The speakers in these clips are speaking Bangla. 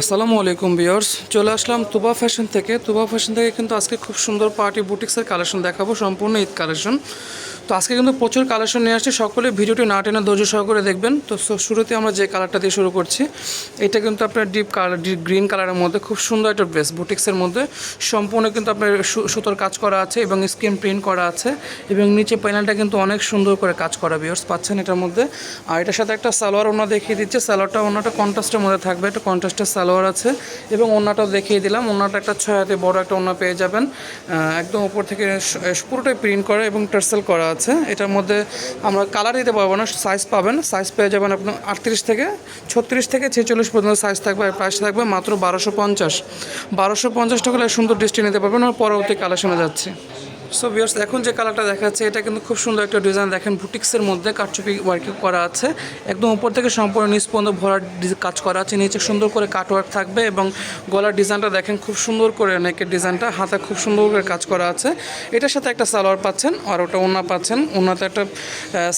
আসসালামু আলাইকুম ভিউয়ার্স, চলে আসলাম তুবা ফ্যাশন থেকে। তুবা ফ্যাশন থেকে কিন্তু আজকে খুব সুন্দর পার্টি বুটিক্সের কালেকশন দেখাবো, সম্পূর্ণ ঈদ কালেকশন। তো আজকে কিন্তু প্রচুর কালেকশন নিয়ে আসছি, সকলে ভিডিওটি না টেনে ধৈর্য সহকারে দেখবেন। তো শুরুতে আমরা যে কালারটা দিয়ে শুরু করছি, এটা কিন্তু আপনার ডিপ কালার, ডিপ গ্রিন কালারের মধ্যে খুব সুন্দর একটা ড্রেস, বুটিক্সের মধ্যে সম্পূর্ণ কিন্তু আপনার সুতোর কাজ করা আছে এবং স্ক্রিন প্রিন্ট করা আছে এবং নিচে প্যানেলটা কিন্তু অনেক সুন্দর করে কাজ করা ভিউয়ার্স পাচ্ছেন এটার মধ্যে। আর এটার সাথে একটা সালোয়ার ওড়না দেখিয়ে দিচ্ছে, সালোয়ারটা কন্ট্রাস্টের মধ্যে থাকবে, একটা কন্ট্রাস্টের সালোয়ার আছে এবং ওড়নাটাও দেখিয়ে দিলাম। ওড়নাটা একটা 6 হাতে বড় একটা ওড়না পেয়ে যাবেন, একদম উপর থেকে পুরোটাই প্রিন্ট করা এবং টার্সেল করা আছে। এটার মধ্যে আমরা কালার দিতে পারবো না, সাইজ পাবেন, সাইজ পেয়ে যাবেন আপনার 38 থেকে 36 থেকে 46 পর্যন্ত সাইজ থাকবে। আর প্রাইস থাকবে মাত্র 1250 টাকা হলে সুন্দর দৃষ্টি নিতে পারবেন। আর পরবর্তী কালেকশনে যাচ্ছি। সো ভিউয়ার্স, এখন যে কালারটা দেখাচ্ছে এটা কিন্তু খুব সুন্দর একটা ডিজাইন, দেখেন বুটিক্সের মধ্যে কারচুপি ওয়ার্ক করা আছে, একদম উপর থেকে সম্পূর্ণ নিচ পর্যন্ত ভরার কাজ করা আছে, নিচে সুন্দর করে কাট ওয়ার্ক থাকবে এবং গলার ডিজাইনটা দেখেন খুব সুন্দর করে, নেকের ডিজাইনটা হাতে খুব সুন্দর করে কাজ করা আছে। এটার সাথে একটা সালোয়ার পাচ্ছেন আর ওটা ওড়না পাচ্ছেন। ওড়নাতে একটা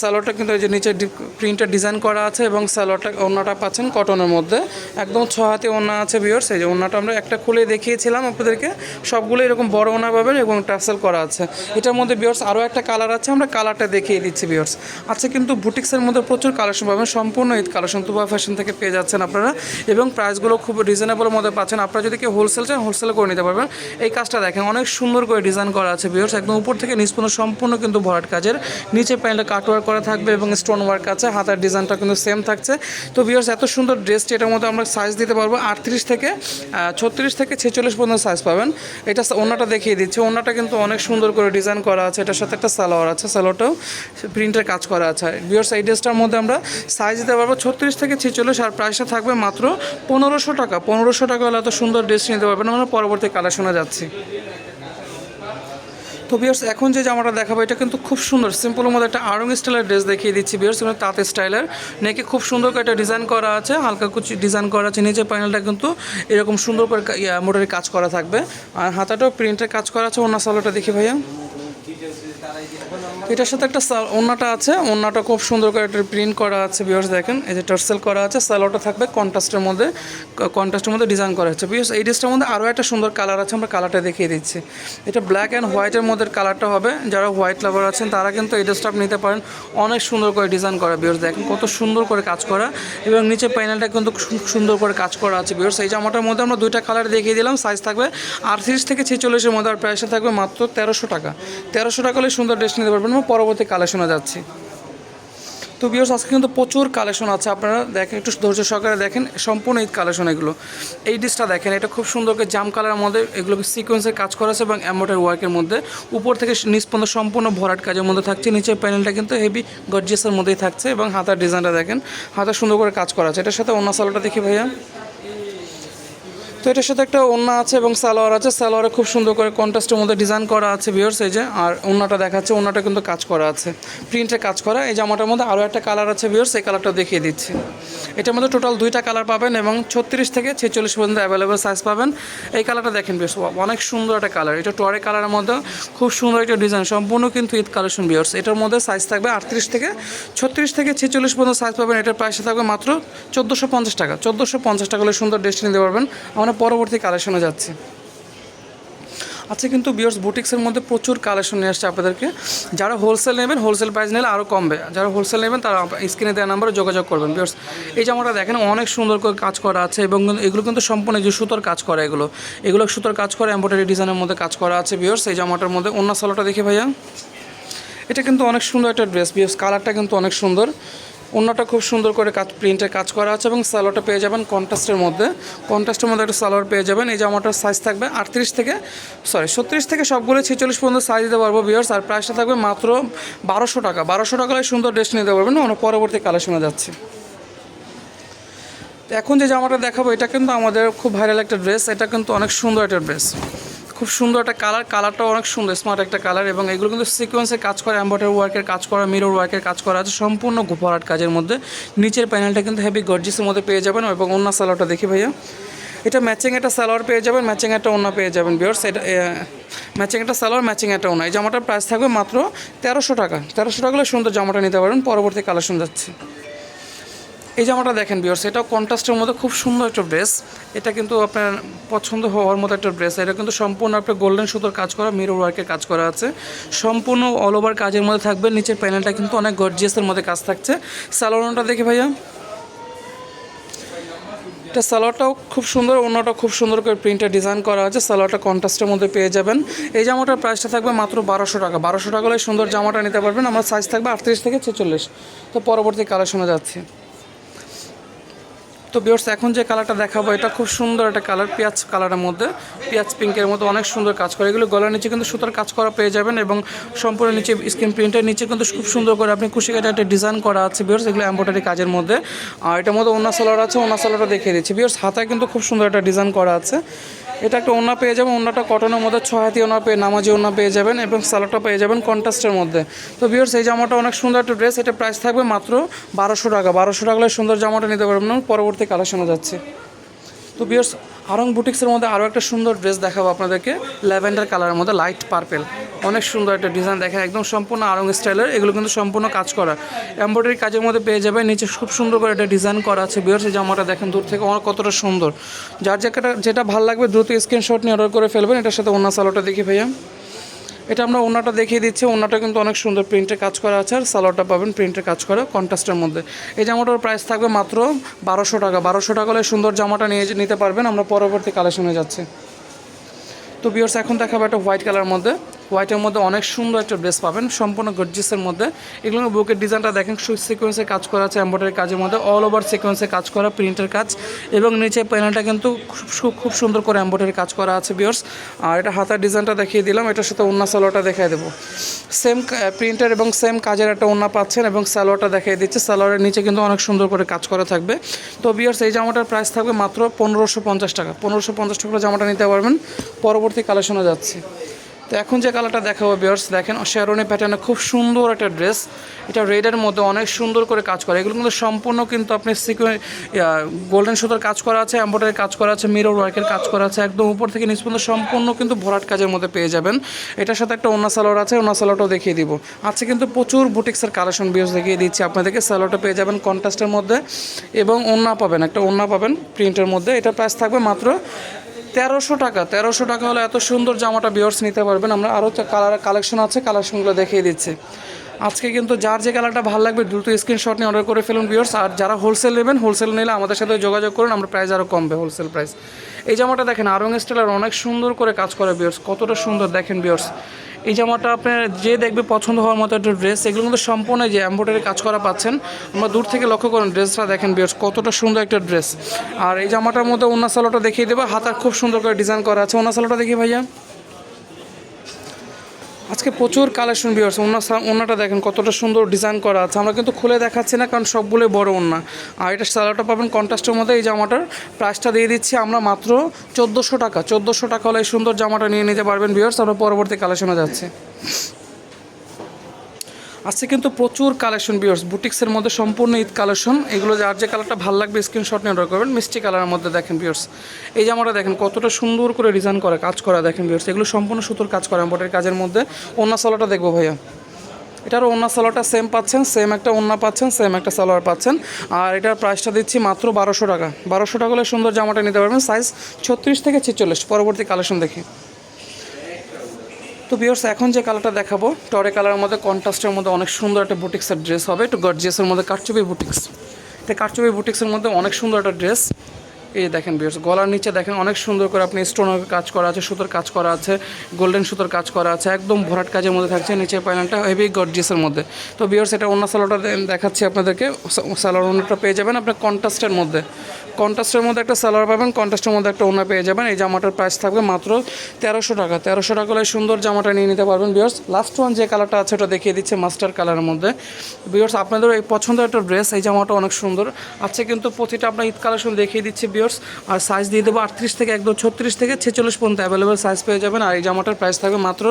সালোয়ারটা কিন্তু এই যে নিচে প্রিন্টের ডিজাইন করা আছে এবং সালোয়ারটা ওড়নাটা পাচ্ছেন কটনের মধ্যে, একদম 6 হাতে ওড়না আছে ভিউয়ার্স। এই যে ওড়নাটা আমরা একটা খুলে দেখিয়েছিলাম আপনাদেরকে, সবগুলো এরকম বড় ওড়না পাবেন এবং টার্সেল করা আছে। এটার মধ্যে ভিউয়ার্স আরও একটা কালার আছে, আমরা কালারটা দেখিয়ে দিচ্ছি ভিউয়ার্স। আচ্ছা, কিন্তু বুটিক্সের মধ্যে প্রচুর কালেকশন পাবেন, সম্পূর্ণ ঈদ কালেকশন তুবা ফ্যাশন থেকে পেয়ে যাচ্ছেন আপনারা এবং প্রাইসগুলো খুব রিজনেবলের মধ্যে পাচ্ছেন। আপনারা যদি কেউ হোলসেল চান হোলসেল করে নিতে পারবেন। এই কাজটা দেখেন অনেক সুন্দর করে ডিজাইন করা আছে ভিউয়ার্স, একদম উপর থেকে নিচ পর্যন্ত সম্পূর্ণ কিন্তু ভরাট কাজের, নিচে প্যান্টে কাটওয়ার্ক করা থাকবে এবং স্টোন ওয়ার্ক আছে, হাতার ডিজাইনটা কিন্তু সেম থাকছে। তো ভিউয়ার্স, এত সুন্দর ড্রেসটি এটার মধ্যে আমরা সাইজ দিতে পারবো 38 থেকে 36 থেকে 46 পর্যন্ত সাইজ পাবেন। এটা ওড়নাটা দেখিয়ে দিচ্ছি, ওড়নাটা কিন্তু অনেক সুন্দর করে ডিজাইন করা আছে, এটার সাথে একটা সালোয়ার আছে, সালোয়ারটাও প্রিন্টের কাজ করা আছে। ভিউয়ার্স, এই ড্রেসটার মধ্যে আমরা সাইজ দিতে পারবো 36 থেকে 46 আর প্রাইসটা থাকবে মাত্র 1500 টাকা। 1500 টাকা হলে এত সুন্দর ড্রেস নিতে পারবেন। আমরা পরবর্তী কালেকশনে যাচ্ছি। তো ভিউয়ার্স, এখন যে জামাটা দেখাবো এটা কিন্তু খুব সুন্দর, সিম্পলের মধ্যে একটা আড়ং স্টাইলের ড্রেস দেখিয়ে দিচ্ছি ভিউয়ার্স, কিন্তু তাঁত স্টাইলের, নেকে খুব সুন্দর করে একটা ডিজাইন করা আছে, হালকা কুচি ডিজাইন করা আছে, নিচে প্যানেলটা কিন্তু এরকম সুন্দর করে মোটরের কাজ করা থাকবে আর হাতাটাও প্রিন্টের কাজ করা আছে। ওড়না সালোয়ারটা দেখি ভাইয়া, এটার সাথে একটা ওড়নাটা আছে, ওড়নাটা খুব সুন্দর করে একটা প্রিন্ট করা আছে ভিউয়ার্স, দেখেন এই যে টার্সেল করা আছে। সালোয়ারটা থাকবে কন্ট্রাস্টের মধ্যে ডিজাইন করা আছে ভিউয়ার্স। এই ড্রেসটার মধ্যে আরও একটা সুন্দর কালার আছে, আমরা কালারটা দেখিয়ে দিচ্ছি। এটা ব্ল্যাক অ্যান্ড হোয়াইটের মধ্যে কালারটা হবে, যারা হোয়াইট লাভার আছেন তারা কিন্তু এই ড্রেসটা নিতে পারেন। অনেক সুন্দর করে ডিজাইন করা ভিউয়ার্স, দেখেন কত সুন্দর করে কাজ করা এবং নিচে প্যানেলটা কিন্তু সুন্দর করে কাজ করা আছে ভিউয়ার্স। এই জামাটার মধ্যে আমরা দুইটা কালার দেখিয়ে দিলাম, সাইজ থাকবে 38 থেকে 46-এর মধ্যে আর প্রাইসটা থাকবে মাত্র 1300 টাকা। 1300 টাকা হলে সুন্দর ড্রেস নিতে পারবেন। পরবর্তী কালেকশনে যাচ্ছি। তো ভিউয়ার্স, আজকে কিন্তু প্রচুর কালেকশন আছে, আপনারা দেখেন, একটু ধৈর্য সহকারে দেখেন, সম্পূর্ণ ঈদ কালেকশন এগুলো। এই ড্রেসটা দেখেন, এটা খুব সুন্দর করে জাম কালারের মধ্যে, এগুলো সিকোয়েন্সের কাজ করা আছে এবং এমব্রয়ডারি ওয়ার্কের মধ্যে, উপর থেকে নিচ পর্যন্ত সম্পূর্ণ ভরাট কাজের মধ্যে থাকছে, নিচের প্যানেলটা কিন্তু হেভি গর্জিয়াসের মধ্যেই থাকছে এবং হাতার ডিজাইনটা দেখেন, হাতা সুন্দর করে কাজ করা আছে। এটার সাথে ওড়না সালোয়ারটা দেখি ভাইয়া। তো এটার সাথে একটা ওড়না আছে এবং সালোয়ার আছে, সালোয়ারে খুব সুন্দর করে কন্ট্রাস্টের মধ্যে ডিজাইন করা আছে ভিউয়ার্স এই যে। আর ওড়নাটা দেখাচ্ছে, ওড়নাটা কিন্তু কাজ করা আছে, প্রিন্টে কাজ করা। এই জামাটার মধ্যে আরও একটা কালার আছে ভিউয়ার্স, এই কালারটা দেখিয়ে দিচ্ছি। এটার মধ্যে টোটাল দুইটা কালার পাবেন এবং 36 থেকে 46 পর্যন্ত অ্যাভেলেবেল সাইজ পাবেন। এই কালারটা দেখেন ভিউয়ার্স, অনেক সুন্দর একটা কালার, এটা টরে কালারের মধ্যে খুব সুন্দর একটা ডিজাইন, সম্পূর্ণ কিন্তু ঈদ কালেকশন ভিউয়ার্স। এটার মধ্যে সাইজ থাকবে 38 থেকে 36 থেকে 46 পর্যন্ত সাইজ পাবেন। এটার প্রাইস থাকবে মাত্র 1450 টাকা। 1450 টাকা হলে সুন্দর ড্রেস নিতে পারবেন। আমরা পরবর্তী কালেকশনে যাচ্ছি। আচ্ছা, কিন্তু ভিউয়ার্স বুটিক্সের মধ্যে প্রচুর কালেকশন নিয়ে আসছে আপনাদেরকে। যারা হোলসেল নেবেন, হোলসেল প্রাইস নিলে আরও কমবে, যারা হোলসেল নেবেন তারা স্ক্রিনে দেওয়া নাম্বারে যোগাযোগ করবেন ভিউয়ার্স। এই জামাটা দেখেন অনেক সুন্দর করে কাজ করা আছে এবং এগুলো কিন্তু সম্পূর্ণ যে সুতোর কাজ করা, এগুলো সুতোর কাজ করা, এমব্রয়ডারি ডিজাইনের মধ্যে কাজ করা আছে ভিউয়ার্স। এই জামাটার মধ্যে ওড়না সালোয়ারটা দেখি ভাইয়া, এটা কিন্তু অনেক সুন্দর একটা ড্রেস ভিউয়ার্স, কালারটা কিন্তু অনেক সুন্দর, ওড়নাটা খুব সুন্দর করে প্রিন্টের কাজ করা আছে এবং সালোয়ারটা পেয়ে যাবেন কন্ট্রাস্টের মধ্যে একটা সালোয়ার পেয়ে যাবেন। এই জামাটার সাইজ থাকবে 36 থেকে সবগুলো 46 পর্যন্ত সাইজ দিতে পারবো ভিউয়ার্স। আর প্রাইসটা থাকবে মাত্র 1200 টাকা। 1200 টাকা হলে সুন্দর ড্রেস নিতে পারবেন। আমরা পরবর্তী কালেকশনে যাচ্ছি। এখন যে জামাটা দেখাবো এটা কিন্তু আমাদের খুব ভাইরাল একটা ড্রেস, এটা কিন্তু অনেক সুন্দর একটা ড্রেস, খুব সুন্দর একটা কালারটাও অনেক সুন্দর, স্মার্ট একটা কালার এবং এগুলো কিন্তু সিকোয়েন্সের কাজ করা, এমব্রয়ডারি ওয়ার্কের কাজ করা, মিরর ওয়ার্কের কাজ করা আছে, সম্পূর্ণ ভরাট কাজের মধ্যে। নিচের প্যানেলটা কিন্তু হেভি গর্জিয়াসের মধ্যে পেয়ে যাবেন এবং ওড়না সালোয়ারটা দেখি ভাইয়া, এটা ম্যাচিং একটা সালোয়ার পেয়ে যাবেন, ম্যাচিং একটা ওড়না পেয়ে যাবেন ভিউয়ার্স। এটা ম্যাচিং একটা সালোয়ার, ম্যাচিং একটা ওড়না। এই জামাটার প্রাইস থাকবে মাত্র 1300 টাকা। 1300 টাকা হলে সুন্দর জামাটা নিতে পারেন। পরবর্তী কালেকশন যাচ্ছে। এই জামাটা দেখেন ভিউয়ার্স, এটাও কন্ট্রাস্টের মধ্যে খুব সুন্দর একটা ড্রেস। এটা কিন্তু আপনার পছন্দ হওয়ার মতো একটা ড্রেস। এটা কিন্তু সম্পূর্ণ আপনার গোল্ডেন সুতোর কাজ করা, মিরর ওয়ার্কের কাজ করা আছে, সম্পূর্ণ অল ওভার কাজের মধ্যে থাকবে। নিচের প্যানেলটা কিন্তু অনেক গর্জিয়াসের মধ্যে কাজ থাকছে। সালোয়ারটা দেখি ভাইয়া, এটা সালোয়ারটাও খুব সুন্দর, অন্যটা খুব সুন্দর করে প্রিন্টের ডিজাইন করা আছে। সালোয়ারটা কন্ট্রাস্টের মধ্যে পেয়ে যাবেন। এই জামাটার প্রাইসটা থাকবে মাত্র 1200 টাকা। 1200 টাকা হলে সুন্দর জামাটা নিতে পারবেন। আমার সাইজ থাকবে 38 থেকে 46। তো পরবর্তী কালেকশনে যাচ্ছি। তো ভিউয়ার্স, এখন যে কালারটা দেখাবো এটা খুব সুন্দর একটা কালার, পেঁয়াজ কালারের মধ্যে, পেঁয়াজ পিঙ্কের মধ্যে অনেক সুন্দর কাজ করে। এগুলো গলার নিচে কিন্তু সুতার কাজ করা পেয়ে যাবেন এবং সম্পূর্ণ নিচে স্ক্রিন প্রিন্টের নিচে কিন্তু খুব সুন্দর করে আপনি কুশিকাটা একটা ডিজাইন করা আছে ভিউয়ার্স, এগুলো এমব্রয়ডারি কাজের মধ্যে। আর এটার মধ্যে ওন্না সালোয়ার আছে, ওন্না সালোয়ারটা দেখিয়ে দিচ্ছি ভিউয়ার্স। হাতায় কিন্তু খুব সুন্দর একটা ডিজাইন করা আছে। এটা একটা ওন্না পেয়ে যাবেন, ওন্নাটা কটনের মধ্যে 6 হাতি ওন্না পেয়ে নামাজি ওন্না পেয়ে যাবেন এবং সালোয়ারটা পেয়ে যাবেন কন্ট্রাস্টের মধ্যে। তো ভিউয়ার্স, এই জামাটা অনেক সুন্দর একটা ড্রেস। এটা প্রাইস থাকবে মাত্র 1200 টাকা। 1200 টাকা হলে সুন্দর জামাটা নিতে পারবেন। পরবর্তী কালেকশনে যাচ্ছে। তো ভিউয়ার্স, আরং বুটিক্সের মধ্যে আরও একটা সুন্দর ড্রেস দেখাবো আপনাদেরকে, ল্যাভেন্ডার কালারের মধ্যে লাইট পার্পেল। অনেক সুন্দর একটা ডিজাইন দেখেন, একদম সম্পূর্ণ আরং স্টাইলের। এগুলো কিন্তু সম্পূর্ণ কাজ করা, এমব্রয়ডারি কাজের মধ্যে পেয়ে যাবে। নিচে খুব সুন্দর করে একটা ডিজাইন করা আছে ভিউয়ার্স। এই জামাটা দেখেন দূর থেকে আমার কতটা সুন্দর। যার যেটা ভালো লাগবে দ্রুত স্ক্রিনশট নিয়ে অর্ডার করে ফেলবেন। এটার সাথে ওন্না সালোয়ারটা দেখি ভাইয়া, এটা আমরা ওন্নাটা দেখিয়ে দিচ্ছি। ওন্নাটা কিন্তু অনেক সুন্দর প্রিন্টের কাজ করা আছে আর সালোয়ারটা পাবেন প্রিন্টের কাজ করা কন্ট্রাস্টের মধ্যে। এই জামাটার প্রাইস থাকবে মাত্র 1200 টাকা। 1200 টাকা হলে সুন্দর জামাটা নিতে পারবেন। আমরা পরবর্তী কালেকশনে যাচ্ছি। তো ভিউয়ার্স, এখন দেখাবো একটা হোয়াইট কালার মধ্যে। হোয়াইটের মধ্যে অনেক সুন্দর একটা ড্রেস পাবেন, সম্পূর্ণ গর্জিয়াসের মধ্যে। এগুলো বুকের ডিজাইনটা দেখেন, সিকোয়েন্সের কাজ করা আছে, এমব্রয়ডারি কাজের মধ্যে অল ওভার সিকোয়েন্সের কাজ করা, প্রিন্টের কাজ এবং নিচে প্যানেলটা কিন্তু খুব সুন্দর করে এমব্রয়ডারি কাজ করা আছে ভিউয়ার্স। আর এটা হাতার ডিজাইনটা দেখিয়ে দিলাম। এটার সাথে ওন্না সালোয়ারটা দেখিয়ে দেবো। সেম প্রিন্টার এবং সেম কাজের একটা ওন্না পাচ্ছেন এবং সালোয়ারটা দেখিয়ে দিচ্ছে। সালোয়ারের নিচে কিন্তু অনেক সুন্দর করে কাজ করা থাকবে। তো ভিউয়ার্স, এই জামাটার প্রাইস থাকবে মাত্র 1550 টাকা। 1550 টাকা জামাটা নিতে পারবেন। পরবর্তী কালেকশনে যাচ্ছি। তো এখন যে কালারটা দেখাবো ভিউয়ার্স, দেখেন শেরওয়ানি প্যাটার্নে খুব সুন্দর একটা ড্রেস। এটা রেডের মধ্যে অনেক সুন্দর করে কাজ করে। এগুলো কিন্তু সম্পূর্ণ কিন্তু আপনি গোল্ডেন সুতার কাজ করা আছে, এমব্রয়ডারি কাজ করা আছে, মিরর ওয়ার্কের কাজ করা আছে, একদম উপর থেকে নিচ পর্যন্ত সম্পূর্ণ কিন্তু ভরাট কাজের মধ্যে পেয়ে যাবেন। এটার সাথে একটা ওন্না সালোয়ার আছে, ওন্না সালোয়ারটাও দেখিয়ে দিব। আজকে কিন্তু প্রচুর বুটিক্সের কালেকশন ভিউয়ার্স দেখিয়ে দিচ্ছি আপনাদেরকে। সালোয়ারটা পেয়ে যাবেন কন্ট্রাস্টের মধ্যে এবং ওন্না পাবেন, একটা ওন্না পাবেন প্রিন্টের মধ্যে। এটা প্রাইস থাকবে মাত্র 1300 টাকা। 1300 টাকা হলে এত সুন্দর জামাটা ভিউয়ার্স নিতে পারবেন। আমরা আরও কালেকশন আছে, কালেকশনগুলো দেখিয়ে দিচ্ছি। আজকে কিন্তু যার যে কালারটা ভালো লাগবে দ্রুত স্ক্রিনশট নিয়ে অর্ডার করে ফেলুন ভিউয়ার্স। আর যারা হোলসেল নেবেন, হোলসেল নিলে আমাদের সাথে যোগাযোগ করুন, আমরা প্রাইস আরও কমবে, হোলসেল প্রাইস। এই জামাটা দেখেন আরং স্টাইলের অনেক সুন্দর করে কাজ করে ভিউয়ার্স, কতটা সুন্দর দেখেন ভিউয়ার্স। এই জামাটা আপনার যে দেখবে পছন্দ হওয়ার মতো একটা ড্রেস। এগুলো কিন্তু সম্পূর্ণ যে এমব্রয়ডারি কাজ করা পাচ্ছেন। আমরা দূর থেকে লক্ষ্য করেন ড্রেসটা দেখেন ভিউয়ার্স, কতটা সুন্দর একটা ড্রেস। আর এই জামাটার মধ্যে ওন্না সালোয়ারটা দেখিয়ে দেবো, হাতার খুব সুন্দর করে ডিজাইন করা আছে। ওন্না সালোয়ারটা দেখি ভাইয়া, আজকে প্রচুর কালেকশন ভিউয়ার্স। ওন্নাটা দেখেন কতটা সুন্দর ডিজাইন করা আছে। আমরা কিন্তু খুলে দেখাচ্ছি না কারণ সবগুলোই বড় ওন্না। আর এটা সালোয়ারটা পাবেন কন্ট্রাস্টের মধ্যে। এই জামাটার প্রাইসটা দিয়ে দিচ্ছি আমরা মাত্র 1400 টাকা। 1400 টাকা হলে এই সুন্দর জামাটা নিয়ে নিতে পারবেন ভিউয়ার্স। আমরা পরবর্তী কালেকশনে যাচ্ছি। আজকে কিন্তু প্রচুর কালেকশন ভিউয়ার্স, বুটিক্সের মধ্যে সম্পূর্ণ ঈদ কালেকশন। এগুলো যার যে কালারটা ভালো লাগবে স্ক্রিনশট নিয়ে অর্ডার করবেন। মিষ্টি কালারের মধ্যে দেখেন ভিউয়ার্স, এই জামাটা দেখেন কতটা সুন্দর করে ডিজাইন করা, কাজ করা দেখেন ভিউয়ার্স। এগুলো সম্পূর্ণ সুতোর কাজ করা, এমব্রয়ডারি কাজের মধ্যে। ওন্না সালোয়ারটা দেখবো ভাইয়া, এটারও ওন্না সালোয়ারটা সেম পাচ্ছেন, সেম একটা ওন্না পাচ্ছেন, সেম একটা সালোয়ার পাচ্ছেন। আর এটার প্রাইসটা দিচ্ছি মাত্র 1200 টাকা। 1200 টাকা হলে সুন্দর জামাটা নিতে পারবেন, সাইজ 36 থেকে 46। পরবর্তী কালেকশন দেখি। তো ভিউয়ার্স, এখন যে কালারটা দেখাবো টরে কালারের মধ্যে কন্ট্রাস্টের মধ্যে অনেক সুন্দর একটা বুটিক্সের ড্রেস হবে, একটু গর্জিয়াসের মধ্যে, কারচুপি বুটিক্স। এটা কারচুপি বুটিক্সের মধ্যে অনেক সুন্দর একটা ড্রেস। এই দেখেন ভিউয়ার্স, গলার নিচে দেখেন অনেক সুন্দর করে আপনি স্টোনের কাজ করা আছে, সুতোর কাজ করা আছে, গোল্ডেন সুতোর কাজ করা আছে, একদম ভরাট কাজের মধ্যে থাকছে। নিচে প্যানেলটা হেভি গর্জিয়াসের মধ্যে। তো ভিউয়ার্স, এটা ওন্না সালোয়ারটা দেখাচ্ছি আপনাদেরকে। সালোয়ার ওন্নাটা পেয়ে যাবেন আপনার কন্ট্রাস্টের মধ্যে। কন্ট্রাস্টের মধ্যে একটা সালোয়ার পাবেন, কন্ট্রাস্টের মধ্যে একটা ওন্না পেয়ে যাবেন। এই জামাটার প্রাইস থাকবে মাত্র 1300 টাকা। 1300 টাকা হলে সুন্দর জামাটা নিয়ে নিতে পারবেন ভিউয়ার্স। লাস্ট ওয়ান যে কালারটা আছে ওটা দেখিয়ে দিচ্ছে মাস্টার কালারের মধ্যে। ভিউয়ার্স, আপনাদের এই পছন্দের একটা ড্রেস, এই জামাটা অনেক সুন্দর। আজকে কিন্তু প্রতিটা আপনার ঈদ কালেকশন দেখিয়ে দিচ্ছে ভিউয়ার্স। আর সাইজ দিয়ে দেবো 38 থেকে একদম 36 থেকে 46 পর্যন্ত অ্যাভেলেবেল সাইজ পেয়ে যাবেন। আর এই জামাটার প্রাইস থাকবে মাত্র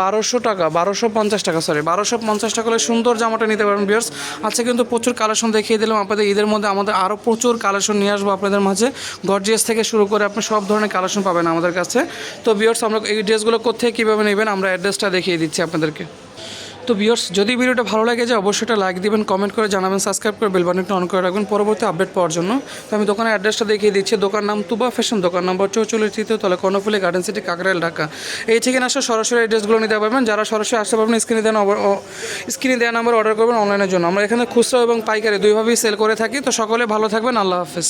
1200 টাকা, 1250 টাকা, 1250 টাকা হলে সুন্দর জামাটা নিতে পারবেন ভিউয়ার্স। আজকে কিন্তু প্রচুর কালেকশন দেখিয়ে দিলাম আপনাদের। ঈদের মধ্যে আমাদের আরও প্রচুর কালেকশন নিয়ে আসবো আপনাদের মাঝে। গর্জিয়াস থেকে শুরু করে আপনি সব ধরনের কালেকশন পাবেন আমাদের কাছে। তো ভিউয়ার্স, আমরা এই ড্রেসগুলো কোথায় কীভাবে নেবেন আমরা অ্যাড্রেসটা দেখিয়ে দিচ্ছি আপনাদেরকে। তো ভিউয়ার্স যদি ভিডিওটা ভালো লাগে যে অবশ্যই একটা লাইক দিবেন, কমেন্ট করে জানাবেন, সাবস্ক্রাইব করে বেল বাটনটা অন করে রাখবেন পরবর্তী আপডেট পাওয়ার জন্য। তো আমি দোকানের অ্যাড্রেসটা দেখিয়ে দিচ্ছি। দোকান নাম তুবা ফ্যাশন, দোকান নম্বর 44 তৃতীয় তলা, কর্ণফুলী গার্ডেন সিটি, কাকরাইল, ঢাকা। এই ঠিকানা আসলে সরাসরি অ্যাড্রেসগুলো নিতে পারবেন। যারা সরাসরি আসতে পারবেন স্ক্রিনে দেওয়া নাম্বার অর্ডার করবেন অনলাইনের জন্য। আমরা এখানে খুচরা এবং পাইকারি দুইভাবেই সেল করে থাকি। তো সকলে ভালো থাকবেন, আল্লাহ হাফেজ।